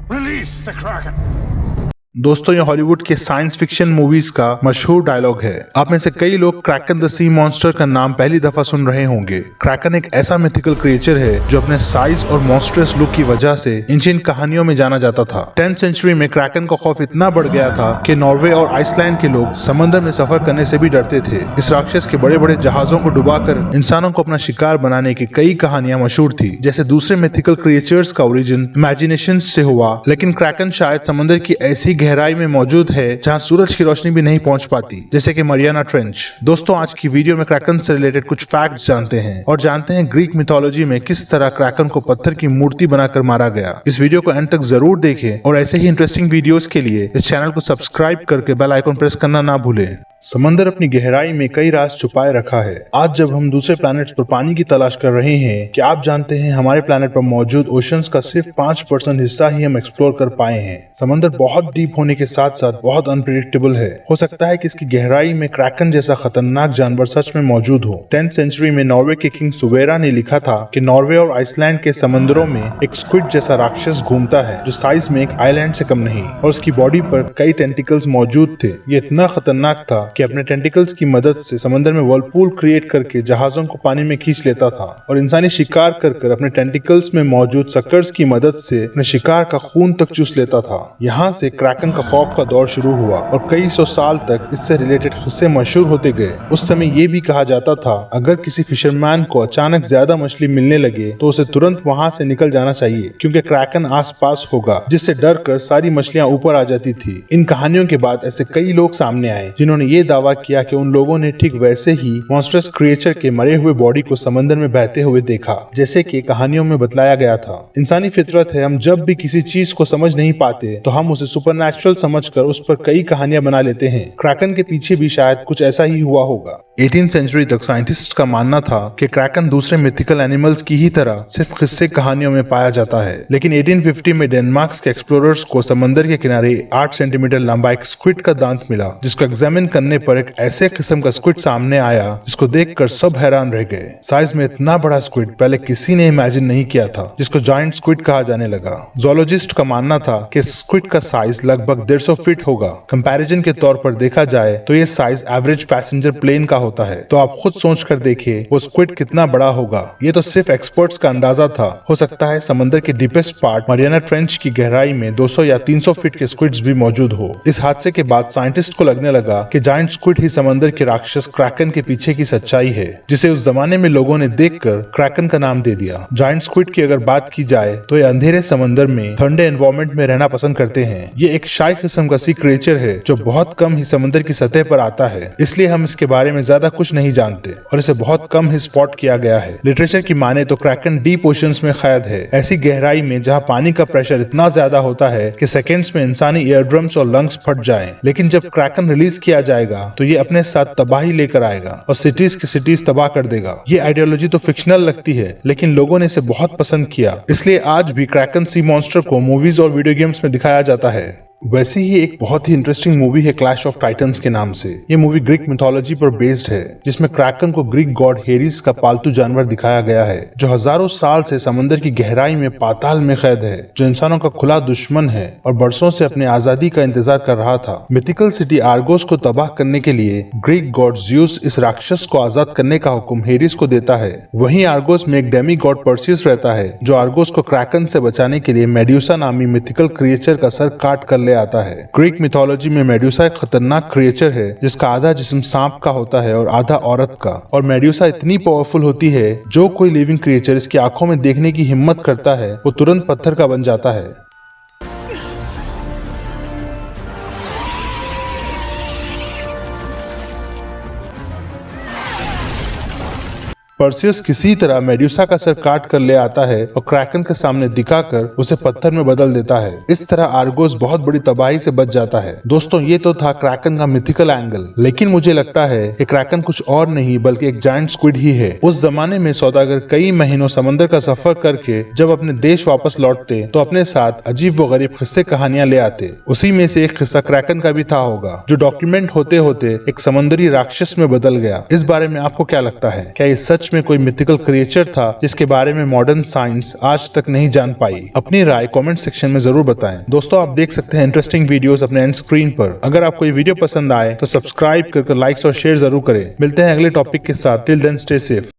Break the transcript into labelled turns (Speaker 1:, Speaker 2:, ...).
Speaker 1: Release the Kraken!
Speaker 2: दोस्तों, ये Hollywood के साइंस फिक्शन मूवीज का मशहूर डायलॉग है। आप में से कई लोग क्रैकन द सी मॉन्स्टर का नाम पहली दफा सुन रहे होंगे। क्रैकन एक ऐसा मिथिकल क्रिएचर है जो अपने साइज और मॉन्स्टरस लुक की वजह से एंशिएंट कहानियों में जाना जाता था। 10th सेंचुरी में क्रैकन का खौफ इतना बढ़ गया था कि नॉर्वे और आइसलैंड के लोग समंदर में सफर करने से भी डरते थे। इस राक्षस के बड़े बड़े जहाजों को डुबाकर इंसानों को अपना शिकार बनाने की कई कहानियां मशहूर थी। जैसे दूसरे मिथिकल क्रिएचर्स का ओरिजिन इमेजिनेशन से हुआ, लेकिन क्रैकन शायद समंदर की ऐसी गहराई में मौजूद है जहां सूरज की रोशनी भी नहीं पहुंच पाती, जैसे कि मरियाना ट्रेंच। दोस्तों, आज की वीडियो में क्रैकन से रिलेटेड कुछ फैक्ट्स जानते हैं और जानते हैं ग्रीक मिथोलॉजी में किस तरह क्रैकन को पत्थर की मूर्ति बनाकर मारा गया। इस वीडियो को एंड तक जरूर देखें और ऐसे ही इंटरेस्टिंग वीडियोस के लिए इस चैनल को सब्सक्राइब करके बेल आइकन प्रेस करना ना भूलें। समंदर अपनी गहराई में कई राज छुपाए रखा है। आज जब हम दूसरे प्लैनेट्स पर पानी की तलाश कर रहे हैं, क्या आप जानते हैं हमारे प्लैनेट पर मौजूद ओशंस का सिर्फ 5% हिस्सा ही हम एक्सप्लोर कर पाए हैं। समंदर बहुत डीप होने के साथ साथ बहुत अनप्रेडिक्टेबल है। हो सकता है कि इसकी गहराई में क्रैकन जैसा खतरनाक जानवर सच में मौजूद हो। 10th सेंचुरी में नॉर्वे के किंग सुवेरा ने लिखा था कि नॉर्वे और आइसलैंड के समंदरों में एक स्क्विड जैसा राक्षस घूमता है जो साइज में एक आइलैंड से कम नहीं, और उसकी बॉडी पर कई टेंटिकल्स मौजूद थे। ये इतना खतरनाक था कि अपने टेंटिकल्स की मदद से समंदर में वर्लपूल क्रिएट करके जहाजों को पानी में खींच लेता था और इंसानी शिकार कर अपने टेंटिकल्स में मौजूद सक्कर्स की मदद से अपने शिकार का खून तक चूस लेता था। यहाँ से क्रैकन का खौफ का दौर शुरू हुआ और कई सौ साल तक इससे रिलेटेड किस्से मशहूर होते गए। उस समय ये भी कहा जाता था अगर किसी फिशरमैन को अचानक ज्यादा मछली मिलने लगे तो उसे तुरंत वहाँ से निकल जाना चाहिए, क्योंकि क्रैकन आसपास होगा, जिससे डर कर सारी मछलियाँ ऊपर आ जाती थी। इन कहानियों के बाद ऐसे कई लोग सामने आए जिन्होंने ये दावा किया कि उन लोगों ने ठीक वैसे ही मॉन्स्टरस क्रिएचर के मरे हुए बॉडी को समंदर में बहते हुए देखा, जैसे कि कहानियों में बतलाया गया था। इंसानी फितरत है, हम जब भी किसी चीज को समझ नहीं पाते तो हम उसे सुपरनैचुरल समझकर उस पर कई कहानियां बना लेते हैं। क्रैकन के पीछे भी शायद कुछ ऐसा ही हुआ होगा। 18th सेंचुरी तक साइंटिस्ट का मानना था कि क्रैकन दूसरे मिथिकल एनिमल्स की ही तरह सिर्फ किस्से कहानियों में पाया जाता है, लेकिन 1850 में डेनमार्क के एक्सप्लोरर्स को समंदर के किनारे 8 सेंटीमीटर लंबा एक स्क्विड का दांत मिला, जिसको एग्जामिन करने पर एक ऐसे किस्म का स्क्विड सामने आया जिसको देखकर सब हैरान रह गए। साइज में इतना बड़ा स्क्विड पहले किसी ने इमेजिन नहीं किया था, जिसको जायंट स्क्विड कहा जाने लगा। ज़ूलॉजिस्ट का मानना था कि स्क्विड का साइज लगभग 150 फीट होगा। कंपैरिजन के तौर पर देखा जाए तो ये साइज एवरेज पैसेंजर प्लेन का होता है। तो आप खुद सोच कर देखिए वो स्क्विड कितना बड़ा होगा। ये तो सिर्फ एक्सपर्ट्स का अंदाजा था। हो सकता है समंदर के डीपेस्ट पार्ट मरियाना ट्रेंच की गहराई में 200 या 300 फीट के स्क्विड्स भी मौजूद हो। इस हादसे के बाद साइंटिस्ट को लगने लगा कि जायंट स्क्विड ही समंदर के राक्षस क्रैकन के पीछे की सच्चाई है, जिसे उस जमाने में लोगों ने देखकर क्रैकन का नाम दे दिया। जायंट स्क्विड की अगर बात की जाए तो ये अंधेरे समंदर में ठंडे एनवायरनमेंट में रहना पसंद करते हैं। ये एक शाई किस्म का सी क्रिएचर है जो बहुत कम ही समंदर की सतह पर आता है, इसलिए हम इसके बारे में ज्यादा कुछ नहीं जानते और इसे बहुत कम ही स्पॉट किया गया है। लिटरेचर की माने तो क्रैकन डीप ओशंस में कैद है, ऐसी गहराई में जहां पानी का प्रेशर इतना ज्यादा होता है कि सेकेंड्स में इंसानी ईयरड्रम्स और लंग्स फट जाएं। लेकिन जब क्रैकन रिलीज किया जाएगा तो ये अपने साथ तबाही लेकर आएगा और सिटीज की सिटीज तबाह कर देगा। ये आइडियोलॉजी तो फिक्शनल लगती है, लेकिन लोगों ने इसे बहुत पसंद किया, इसलिए आज भी क्रैकन सी मॉन्स्टर को मूवीज और वीडियो गेम्स में दिखाया जाता है। वैसे ही एक बहुत ही इंटरेस्टिंग मूवी है क्लैश ऑफ टाइटन्स के नाम से। ये मूवी ग्रीक मिथोलॉजी पर बेस्ड है, जिसमें क्रैकन को ग्रीक गॉड हेरिस का पालतू जानवर दिखाया गया है, जो हजारों साल से समंदर की गहराई में पाताल में कैद है, जो इंसानों का खुला दुश्मन है और बरसों से अपने आजादी का इंतजार कर रहा था। मिथिकल सिटी आर्गोस को तबाह करने के लिए ग्रीक गॉड ज़्यूस इस राक्षस को आजाद करने का हुक्म हेरिस को देता है। वहीं आर्गोस में एक डेमी गॉड पर्सियस रहता है, जो आर्गोस को क्रैकन से बचाने के लिए मेड्यूसा नामी मिथिकल क्रिएचर का सर काट कर आता है। ग्रीक मिथोलॉजी में मेड्यूसा एक खतरनाक क्रिएचर है, जिसका आधा जिस्म सांप का होता है और आधा औरत का। और मेड्यूसा इतनी पावरफुल होती है, जो कोई लिविंग क्रिएचर इसकी आंखों में देखने की हिम्मत करता है वो तुरंत पत्थर का बन जाता है। पर्सियस किसी तरह मेड्यूसा का सर काट कर ले आता है और क्रैकन के सामने दिखाकर उसे पत्थर में बदल देता है। इस तरह आर्गोस बहुत बड़ी तबाही से बच जाता है। दोस्तों, ये तो था क्रैकन का मिथिकल एंगल, लेकिन मुझे लगता है कि क्रैकन कुछ और नहीं बल्कि एक जायंट स्क्विड ही है। उस जमाने में सौदागर कई महीनों समंदर का सफर करके जब अपने देश वापस लौटते तो अपने साथ अजीब व गरीब किस्से कहानियां ले आते। उसी में से एक किस्सा क्रैकन का भी था होगा, जो डॉक्यूमेंट होते होते एक समुद्री राक्षस में बदल गया। इस बारे में आपको क्या लगता है? क्या ये सच में कोई मिथिकल क्रिएचर था जिसके बारे में मॉडर्न साइंस आज तक नहीं जान पाई? अपनी राय कमेंट सेक्शन में जरूर बताएं। दोस्तों, आप देख सकते हैं इंटरेस्टिंग वीडियोस अपने एंड स्क्रीन पर। अगर आपको ये वीडियो पसंद आए तो सब्सक्राइब करके लाइक्स और शेयर जरूर करें। मिलते हैं अगले टॉपिक के साथ। Till then stay safe.